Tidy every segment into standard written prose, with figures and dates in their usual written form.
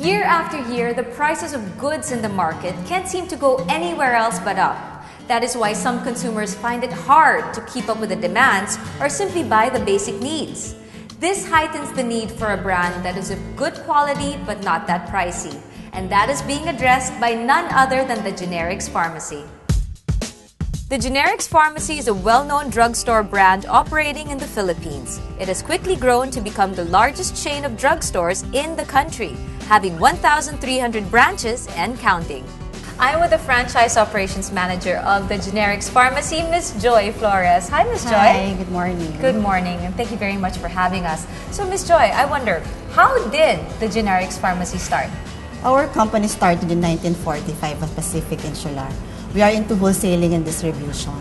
Year after year, the prices of goods in the market can't seem to go anywhere else but up. That is why some consumers find it hard to keep up with the demands or simply buy the basic needs. This heightens the need for a brand that is of good quality but not that pricey. And that is being addressed by none other than the Generics Pharmacy. The Generics Pharmacy is a well-known drugstore brand operating in the Philippines. It has quickly grown to become the largest chain of drugstores in the country, having 1,300 branches and counting. I'm with the Franchise Operations Manager of the Generics Pharmacy, Ms. Joy Flores. Hi, Ms. Joy. Hi, good morning. Good morning, and thank you very much for having us. So, Ms. Joy, I wonder, how did the Generics Pharmacy start? Our company started in 1945 at Pacific Insular. We are into wholesaling and distribution.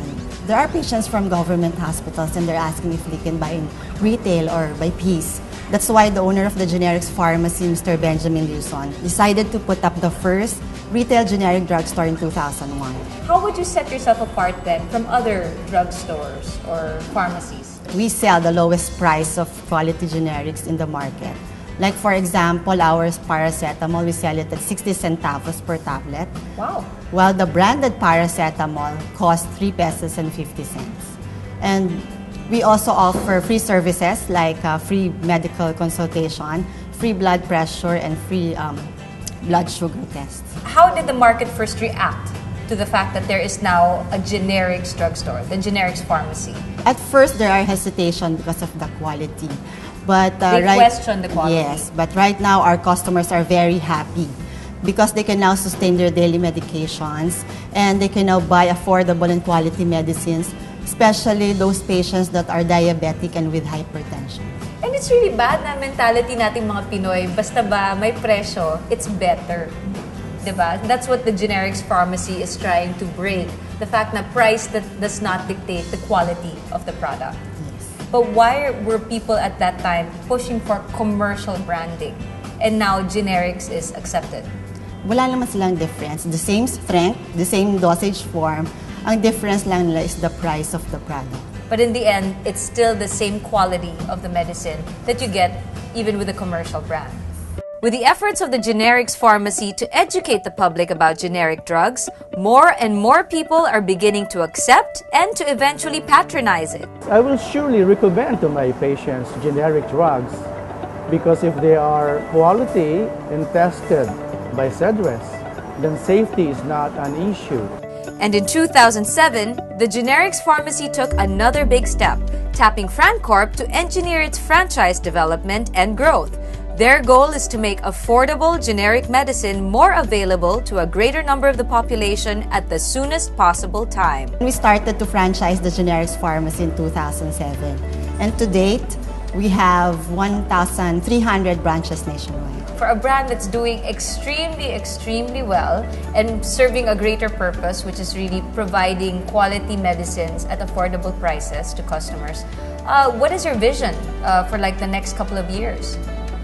There are patients from government hospitals and they're asking if they can buy in retail or by piece. That's why the owner of the Generics Pharmacy, Mr. Benjamin Luzon, decided to put up the first retail generic drugstore in 2001. How would you set yourself apart then from other drugstores or pharmacies? We sell the lowest price of quality generics in the market. Like for example, our paracetamol, we sell it at 60 centavos per tablet. Wow. While the branded paracetamol costs 3 pesos and 50 cents. And we also offer free services like free medical consultation, free blood pressure, and free blood sugar tests. How did the market first react to the fact that there is now a generics drugstore, the Generics Pharmacy? At first, there are hesitation because of the quality. But they question the quality. Yes, but right now our customers are very happy because they can now sustain their daily medications and they can now buy affordable and quality medicines, especially those patients that are diabetic and with hypertension. And it's really bad na mentality nating mga Pinoy, basta ba may presyo, it's better. Diba? That's what the Generics Pharmacy is trying to break. The fact that price that does not dictate the quality of the product. But why were people at that time pushing for commercial branding and now generics is accepted? Wala naman silang difference. The same strength, the same dosage form. Ang difference lang nila is the price of the product. But in the end, it's still the same quality of the medicine that you get even with a commercial brand. With the efforts of the Generics Pharmacy to educate the public about generic drugs, more and more people are beginning to accept and to eventually patronize it. I will surely recommend to my patients generic drugs because if they are quality and tested by CEDRES, then safety is not an issue. And in 2007, the Generics Pharmacy took another big step, tapping FranCorp to engineer its franchise development and growth. Their goal is to make affordable generic medicine more available to a greater number of the population at the soonest possible time. We started to franchise the Generics Pharmacy in 2007. And to date, we have 1,300 branches nationwide. For a brand that's doing extremely well and serving a greater purpose, which is really providing quality medicines at affordable prices to customers, what is your vision for like the next couple of years?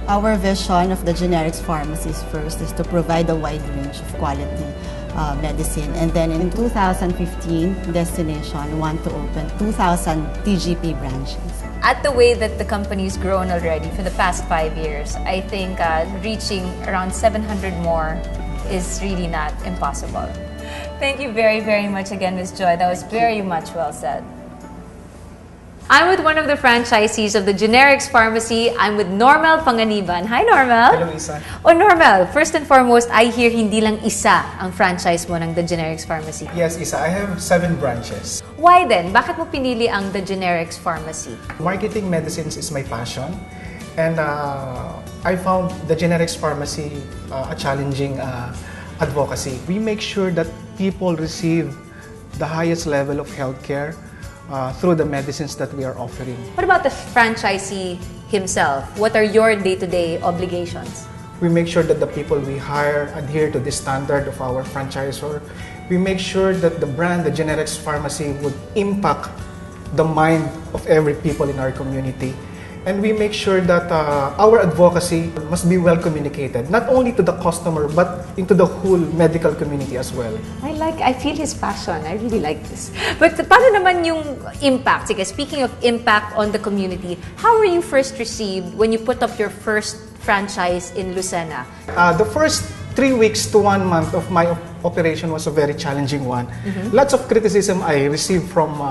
Our vision of the Generics Pharmacy first is to provide a wide range of quality medicine. And then in 2015, destination want to open 2,000 TGP branches. At the way that the company's grown already for the past 5 years, I think reaching around 700 more is really not impossible. Thank you very much again, Ms. Joy. That was very much well said. I'm with one of the franchisees of the Generics Pharmacy. I'm with Normel Panganiban. Hi, Normel. Hello, Isa. Oh, Normel, first and foremost, I hear hindi lang isa ang franchise mo ng the Generics Pharmacy. Yes, Isa. I have 7 branches. Why then? Bakit mo pinili ang the Generics Pharmacy? Marketing medicines is my passion. And I found the Generics Pharmacy a challenging advocacy. We make sure that people receive the highest level of healthcare through the medicines that we are offering. What about the franchisee himself? What are your day-to-day obligations? We make sure that the people we hire adhere to the standard of our franchisor. We make sure that the brand, the Generics Pharmacy, would impact the mind of every people in our community. And we make sure that our advocacy must be well communicated, not only to the customer, but into the whole medical community as well. I feel his passion. I really like this. But paano naman yung impact? Sige, speaking of impact on the community, how were you first received when you put up your first franchise in Lucena? The first 3 weeks to 1 month of my operation was a very challenging one. Lots of criticism I received from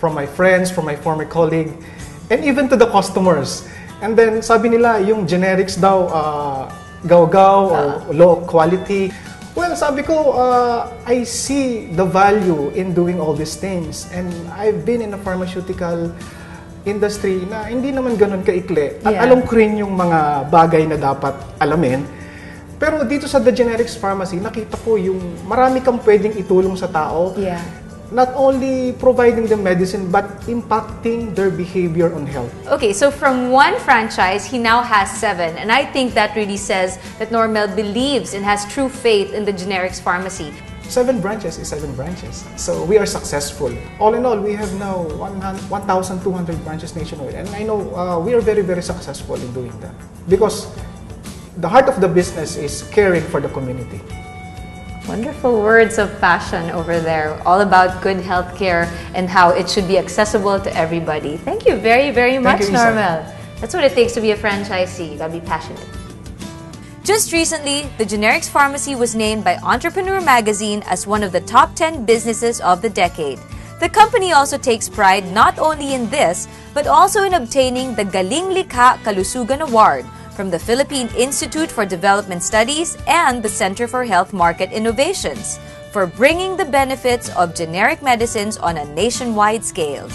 my friends, from my former colleague, and even to the customers. And then sabi nila yung generics daw gaw-gaw or low quality. Well, sabi ko, I see the value in doing all these things. And I've been in a pharmaceutical industry na hindi naman ganun kaikli. At alam ko rin yung mga bagay na dapat alamin. Pero dito sa The Generics Pharmacy, nakita ko yung marami kang pwedeng itulong sa tao. Not only providing the medicine, but impacting their behavior on health. Okay, so from one franchise, he now has 7. And I think that really says that Normel believes and has true faith in the Generics Pharmacy. 7 branches is 7 branches. So we are successful. All in all, we have now 1,200 branches nationwide. And I know we are very, very successful in doing that. Because the heart of the business is caring for the community. Wonderful words of passion over there, all about good healthcare and how it should be accessible to everybody. Thank you very, very much, Normel. That's what it takes to be a franchisee. You gotta be passionate. Just recently, the Generics Pharmacy was named by Entrepreneur Magazine as one of the top 10 businesses of the decade. The company also takes pride not only in this, but also in obtaining the Galing Likha Kalusugan Award from the Philippine Institute for Development Studies and the Center for Health Market Innovations for bringing the benefits of generic medicines on a nationwide scale.